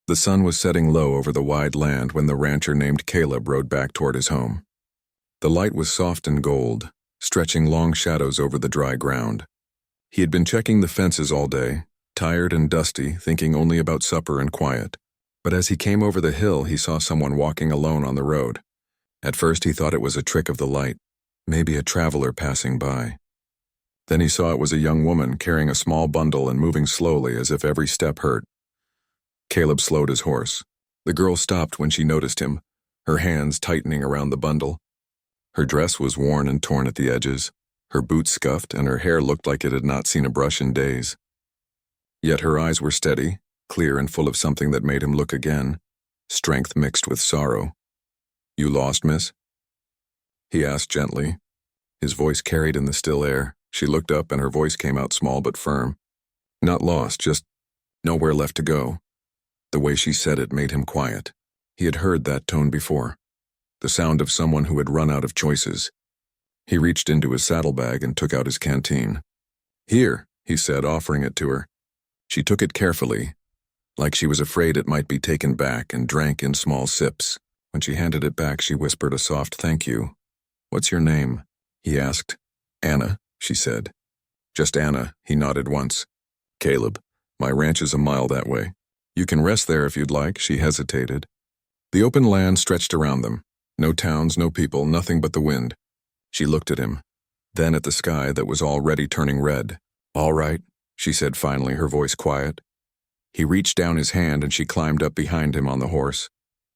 The sun was setting low over the wide land when the rancher named Caleb rode back toward his home. The light was soft and gold, stretching long shadows over the dry ground. He had been checking the fences all day, tired and dusty, thinking only about supper and quiet. But as he came over the hill, he saw someone walking alone on the road. At first he thought it was a trick of the light, maybe a traveler passing by. Then he saw it was a young woman carrying a small bundle and moving slowly as if every step hurt. Caleb slowed his horse. The girl stopped when she noticed him, her hands tightening around the bundle. Her dress was worn and torn at the edges, her boots scuffed, and her hair looked like it had not seen a brush in days. Yet her eyes were steady, clear and full of something that made him look again, strength mixed with sorrow. "You lost, miss?" he asked gently. His voice carried in the still air. She looked up and her voice came out small but firm. "Not lost, just nowhere left to go." The way she said it made him quiet. He had heard that tone before, the sound of someone who had run out of choices. He reached into his saddlebag and took out his canteen. "Here," he said, offering it to her. She took it carefully, like she was afraid it might be taken back, and drank in small sips. When she handed it back, she whispered a soft thank you. "What's your name?" he asked. "Anna," she said. "Just Anna," he nodded once. "Caleb, my ranch is a mile that way. You can rest there if you'd like," she hesitated. The open land stretched around them. No towns, no people, nothing but the wind. She looked at him, then at the sky that was already turning red. "All right," she said finally, her voice quiet. He reached down his hand and she climbed up behind him on the horse.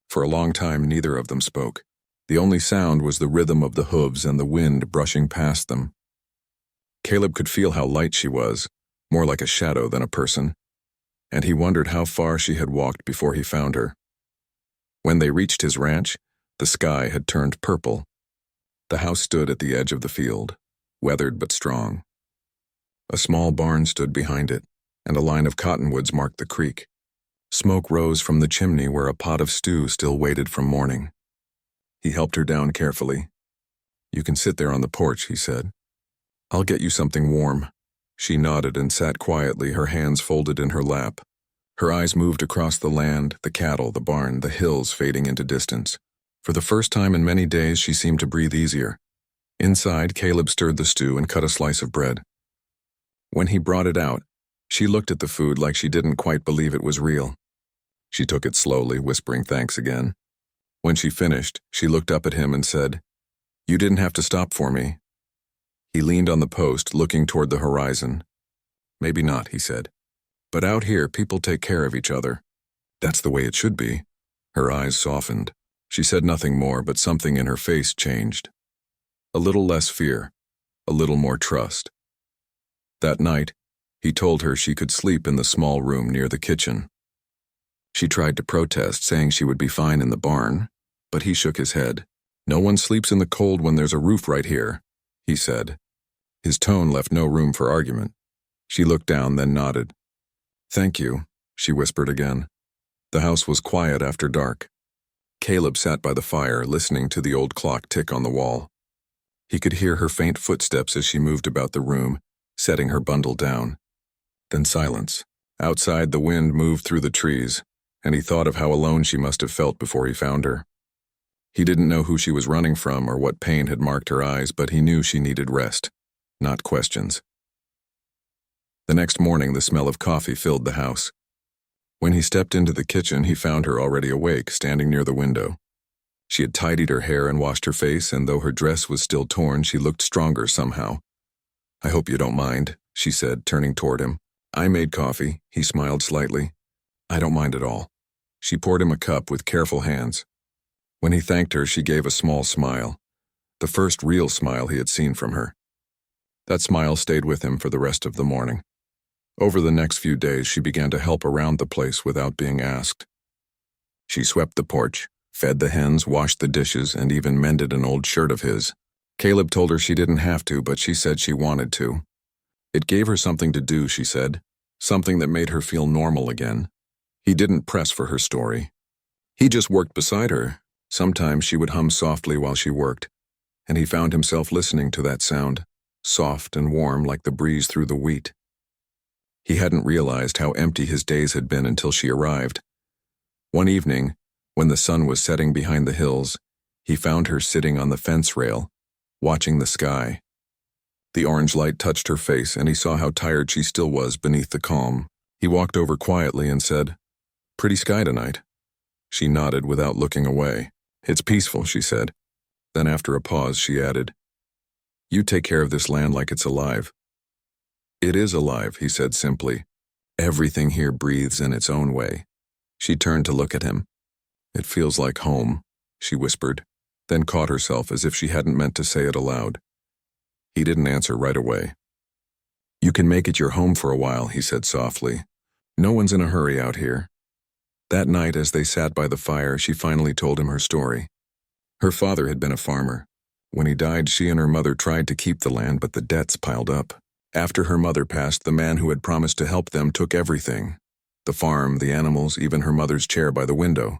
For a long time, neither of them spoke. The only sound was the rhythm of the hooves and the wind brushing past them. Caleb could feel how light she was, more like a shadow than a person, and he wondered how far she had walked before he found her. When they reached his ranch, the sky had turned purple. The house stood at the edge of the field, weathered but strong. A small barn stood behind it, and a line of cottonwoods marked the creek. Smoke rose from the chimney where a pot of stew still waited from morning. He helped her down carefully. "You can sit there on the porch," he said. "I'll get you something warm." She nodded and sat quietly, her hands folded in her lap. Her eyes moved across the land, the cattle, the barn, the hills fading into distance. For the first time in many days, she seemed to breathe easier. Inside, Caleb stirred the stew and cut a slice of bread. When he brought it out, she looked at the food like she didn't quite believe it was real. She took it slowly, whispering thanks again. When she finished, she looked up at him and said, "You didn't have to stop for me." He leaned on the post, looking toward the horizon. "Maybe not," he said. "But out here, people take care of each other. That's the way it should be." Her eyes softened. She said nothing more, but something in her face changed. A little less fear, a little more trust. That night, he told her she could sleep in the small room near the kitchen. She tried to protest, saying she would be fine in the barn, but he shook his head. "No one sleeps in the cold when there's a roof right here," he said. His tone left no room for argument. She looked down, then nodded. "Thank you," she whispered again. The house was quiet after dark. Caleb sat by the fire, listening to the old clock tick on the wall. He could hear her faint footsteps as she moved about the room, setting her bundle down. Then silence. Outside, the wind moved through the trees, and he thought of how alone she must have felt before he found her. He didn't know who she was running from or what pain had marked her eyes, but he knew she needed rest, not questions. The next morning, the smell of coffee filled the house. When he stepped into the kitchen, he found her already awake, standing near the window. She had tidied her hair and washed her face, and though her dress was still torn, she looked stronger somehow. "I hope you don't mind," she said, turning toward him. "I made coffee." He smiled slightly. "I don't mind at all." She poured him a cup with careful hands. When he thanked her, she gave a small smile, the first real smile he had seen from her. That smile stayed with him for the rest of the morning. Over the next few days, she began to help around the place without being asked. She swept the porch, fed the hens, washed the dishes, and even mended an old shirt of his. Caleb told her she didn't have to, but she said she wanted to. It gave her something to do, she said, something that made her feel normal again. He didn't press for her story. He just worked beside her. Sometimes she would hum softly while she worked, and he found himself listening to that sound, soft and warm like the breeze through the wheat. He hadn't realized how empty his days had been until she arrived. One evening, when the sun was setting behind the hills, he found her sitting on the fence rail, watching the sky. The orange light touched her face, and he saw how tired she still was beneath the calm. He walked over quietly and said, "Pretty sky tonight." She nodded without looking away. "It's peaceful," she said. Then after a pause, she added, "You take care of this land like it's alive." "It is alive," he said simply. "Everything here breathes in its own way." She turned to look at him. "It feels like home," she whispered, then caught herself as if she hadn't meant to say it aloud. He didn't answer right away. "You can make it your home for a while," he said softly. "No one's in a hurry out here." That night, as they sat by the fire, she finally told him her story. Her father had been a farmer. When he died, she and her mother tried to keep the land, but the debts piled up. After her mother passed, the man who had promised to help them took everything. The farm, the animals, even her mother's chair by the window.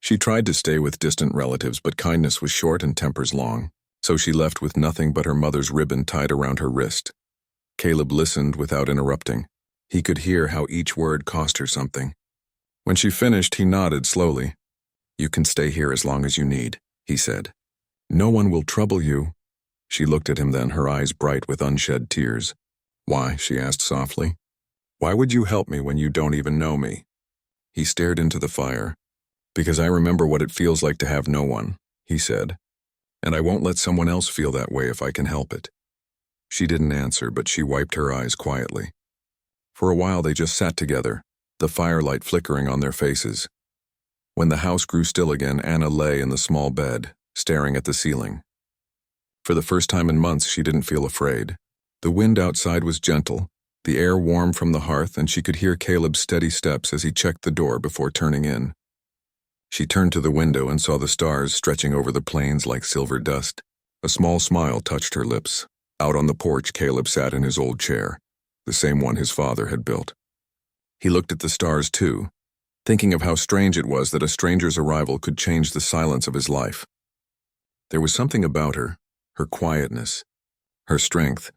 She tried to stay with distant relatives, but kindness was short and tempers long. So she left with nothing but her mother's ribbon tied around her wrist. Caleb listened without interrupting. He could hear how each word cost her something. When she finished, he nodded slowly. "You can stay here as long as you need," he said. "No one will trouble you." She looked at him then, her eyes bright with unshed tears. "Why?" she asked softly. "Why would you help me when you don't even know me?" He stared into the fire. "Because I remember what it feels like to have no one," he said. "And I won't let someone else feel that way if I can help it." She didn't answer, but she wiped her eyes quietly. For a while they just sat together, the firelight flickering on their faces. When the house grew still again, Anna lay in the small bed, staring at the ceiling. For the first time in months, she didn't feel afraid. The wind outside was gentle, the air warm from the hearth, and she could hear Caleb's steady steps as he checked the door before turning in. She turned to the window and saw the stars stretching over the plains like silver dust. A small smile touched her lips. Out on the porch, Caleb sat in his old chair, the same one his father had built. He looked at the stars too, thinking of how strange it was that a stranger's arrival could change the silence of his life. There was something about her quietness, her strength,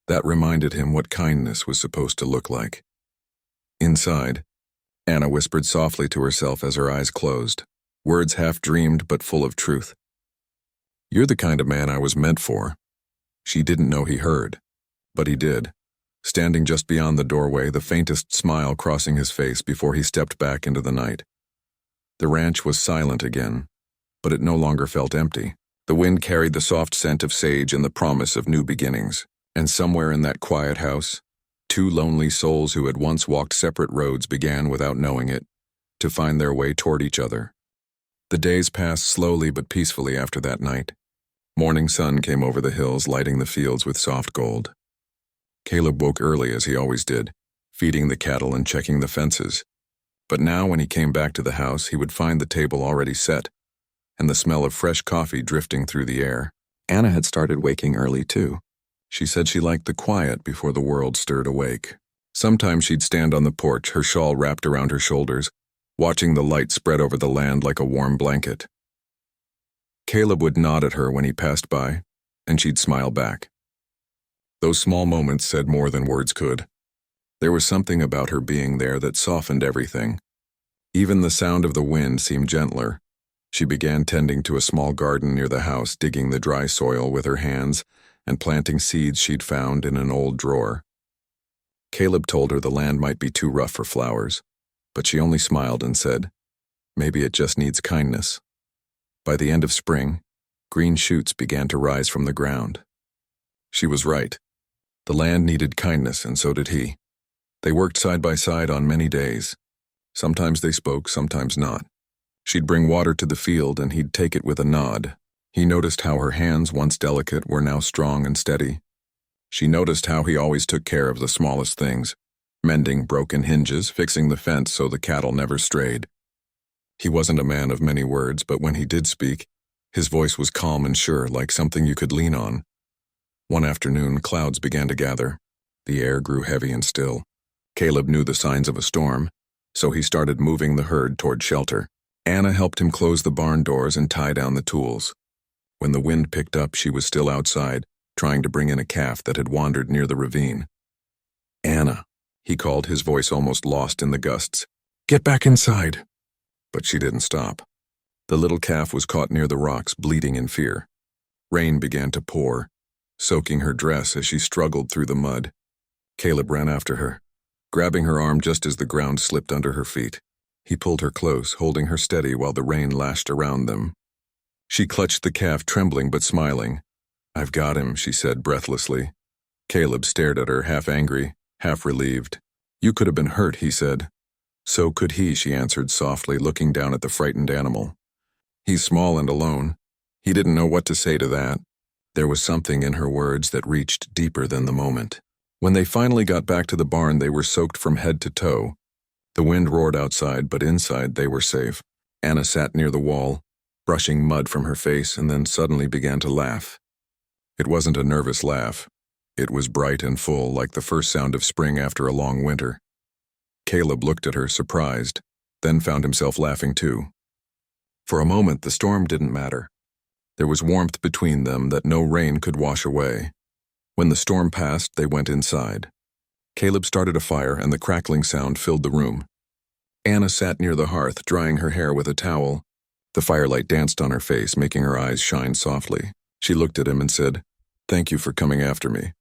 that reminded him what kindness was supposed to look like. Inside, Anna whispered softly to herself as her eyes closed, words half-dreamed but full of truth. "You're the kind of man I was meant for." She didn't know he heard, but he did, standing just beyond the doorway, the faintest smile crossing his face before he stepped back into the night. The ranch was silent again, but it no longer felt empty. The wind carried the soft scent of sage and the promise of new beginnings, and somewhere in that quiet house, two lonely souls who had once walked separate roads began, without knowing it, to find their way toward each other. The days passed slowly but peacefully after that night. Morning sun came over the hills, lighting the fields with soft gold. Caleb woke early as he always did, feeding the cattle and checking the fences. But now when he came back to the house, he would find the table already set, and the smell of fresh coffee drifting through the air. Anna had started waking early too. She said she liked the quiet before the world stirred awake. Sometimes she'd stand on the porch, her shawl wrapped around her shoulders, watching the light spread over the land like a warm blanket. Caleb would nod at her when he passed by, and she'd smile back. Those small moments said more than words could. There was something about her being there that softened everything. Even the sound of the wind seemed gentler. She began tending to a small garden near the house, digging the dry soil with her hands and planting seeds she'd found in an old drawer. Caleb told her the land might be too rough for flowers, but she only smiled and said, "Maybe it just needs kindness." By the end of spring, green shoots began to rise from the ground. She was right. The land needed kindness, and so did he. They worked side by side on many days. Sometimes they spoke, sometimes not. She'd bring water to the field, and he'd take it with a nod. He noticed how her hands, once delicate, were now strong and steady. She noticed how he always took care of the smallest things, mending broken hinges, fixing the fence so the cattle never strayed. He wasn't a man of many words, but when he did speak, his voice was calm and sure, like something you could lean on. One afternoon, clouds began to gather. The air grew heavy and still. Caleb knew the signs of a storm, so he started moving the herd toward shelter. Anna helped him close the barn doors and tie down the tools. When the wind picked up, she was still outside, trying to bring in a calf that had wandered near the ravine. "Anna," he called, his voice almost lost in the gusts. "Get back inside." but she didn't stop. The little calf was caught near the rocks, bleeding in fear. Rain began to pour, soaking her dress as she struggled through the mud. Caleb ran after her, grabbing her arm just as the ground slipped under her feet. He pulled her close, holding her steady while the rain lashed around them. She clutched the calf, trembling but smiling. "I've got him," she said breathlessly. Caleb stared at her, half angry, half relieved. "You could have been hurt," he said. "So could he," she answered softly, looking down at the frightened animal. "He's small and alone." He didn't know what to say to that. There was something in her words that reached deeper than the moment. When they finally got back to the barn, they were soaked from head to toe. The wind roared outside, but inside they were safe. Anna sat near the wall, brushing mud from her face, and then suddenly began to laugh. It wasn't a nervous laugh. It was bright and full, like the first sound of spring after a long winter. Caleb looked at her, surprised, then found himself laughing too. For a moment, the storm didn't matter. There was warmth between them that no rain could wash away. When the storm passed, they went inside. Caleb started a fire, and the crackling sound filled the room. Anna sat near the hearth, drying her hair with a towel. The firelight danced on her face, making her eyes shine softly. She looked at him and said, "Thank you for coming after me."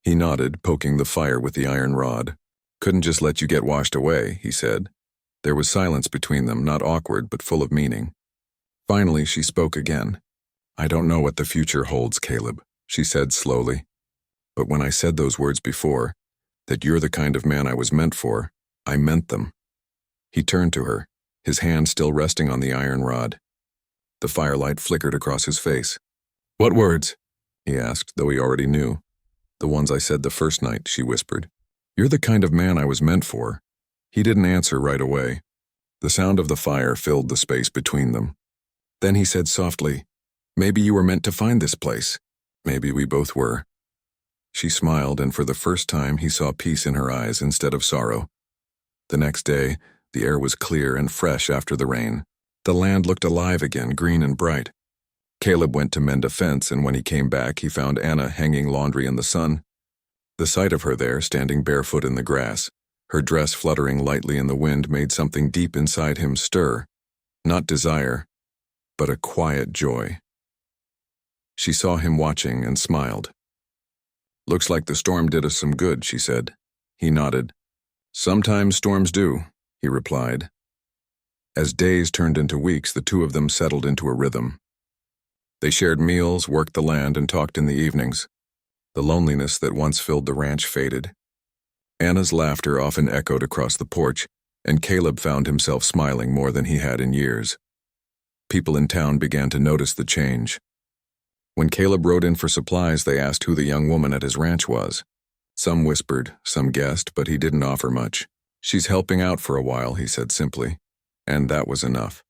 He nodded, poking the fire with the iron rod. "Couldn't just let you get washed away," he said. There was silence between them, not awkward, but full of meaning. Finally, she spoke again. "I don't know what the future holds, Caleb," she said slowly. "But when I said those words before, that you're the kind of man I was meant for, I meant them." He turned to her, his hand still resting on the iron rod. The firelight flickered across his face. "What words?" he asked, though he already knew. "The ones I said the first night," she whispered. "You're the kind of man I was meant for." He didn't answer right away. The sound of the fire filled the space between them. Then he said softly, "Maybe you were meant to find this place. Maybe we both were." She smiled, and for the first time he saw peace in her eyes instead of sorrow. The next day, the air was clear and fresh after the rain. The land looked alive again, green and bright. Caleb went to mend a fence, and when he came back, he found Anna hanging laundry in the sun. The sight of her there, standing barefoot in the grass, her dress fluttering lightly in the wind, made something deep inside him stir. Not desire, but a quiet joy. She saw him watching and smiled. "Looks like the storm did us some good," she said. He nodded. "Sometimes storms do," he replied. As days turned into weeks, the two of them settled into a rhythm. They shared meals, worked the land, and talked in the evenings. The loneliness that once filled the ranch faded. Anna's laughter often echoed across the porch, and Caleb found himself smiling more than he had in years. People in town began to notice the change. When Caleb rode in for supplies, they asked who the young woman at his ranch was. Some whispered, some guessed, but he didn't offer much. "She's helping out for a while," he said simply. And that was enough.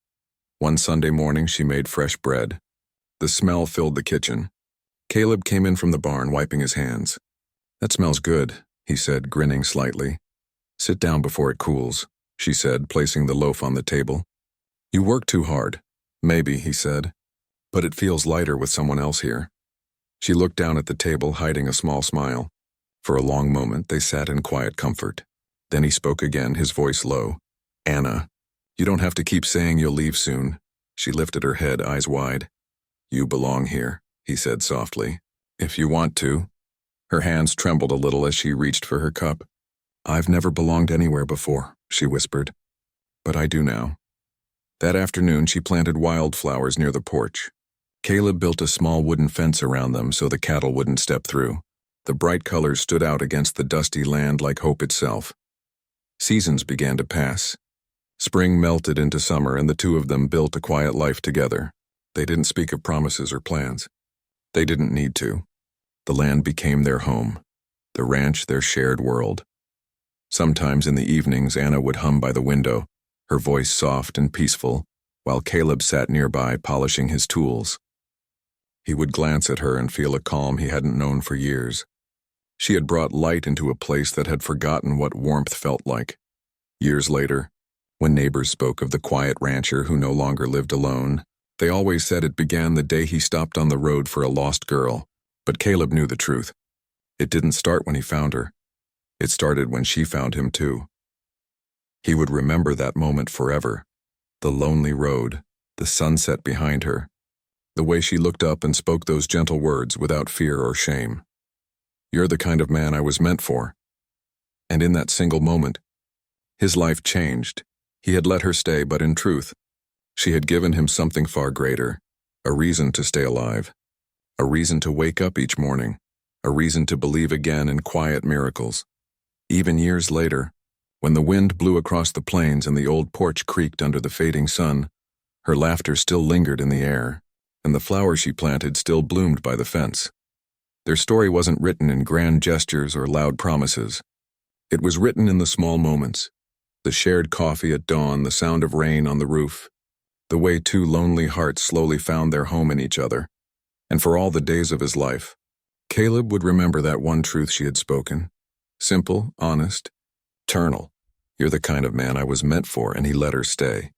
One Sunday morning, she made fresh bread. The smell filled the kitchen. Caleb came in from the barn, wiping his hands. "That smells good," he said, grinning slightly. "Sit down before it cools," she said, placing the loaf on the table. "You work too hard." "Maybe," he said, "but it feels lighter with someone else here." She looked down at the table, hiding a small smile. For a long moment, they sat in quiet comfort. Then he spoke again, his voice low. "Anna, you don't have to keep saying you'll leave soon." She lifted her head, eyes wide. "You belong here," he said softly. "If you want to." Her hands trembled a little as she reached for her cup. "I've never belonged anywhere before," she whispered. "But I do now." That afternoon, she planted wildflowers near the porch. Caleb built a small wooden fence around them so the cattle wouldn't step through. The bright colors stood out against the dusty land like hope itself. Seasons began to pass. Spring melted into summer, and the two of them built a quiet life together. They didn't speak of promises or plans. They didn't need to. The land became their home, the ranch their shared world. Sometimes in the evenings, Anna would hum by the window, her voice soft and peaceful, while Caleb sat nearby polishing his tools. He would glance at her and feel a calm he hadn't known for years. She had brought light into a place that had forgotten what warmth felt like. Years later, when neighbors spoke of the quiet rancher who no longer lived alone, they always said it began the day he stopped on the road for a lost girl. But Caleb knew the truth. It didn't start when he found her. It started when she found him too. He would remember that moment forever. The the lonely road, the sunset behind her, the way she looked up and spoke those gentle words without fear or shame. "You're the kind of man I was meant for." And in that single moment, his life changed. He had let her stay, but in truth, she had given him something far greater, a reason to stay alive, a reason to wake up each morning, a reason to believe again in quiet miracles. Even years later, when the wind blew across the plains and the old porch creaked under the fading sun, her laughter still lingered in the air, and the flowers she planted still bloomed by the fence. Their story wasn't written in grand gestures or loud promises. It was written in the small moments, the shared coffee at dawn, the sound of rain on the roof, the way two lonely hearts slowly found their home in each other. And for all the days of his life, Caleb would remember that one truth she had spoken. Simple, honest, eternal. "You're the kind of man I was meant for," and he let her stay.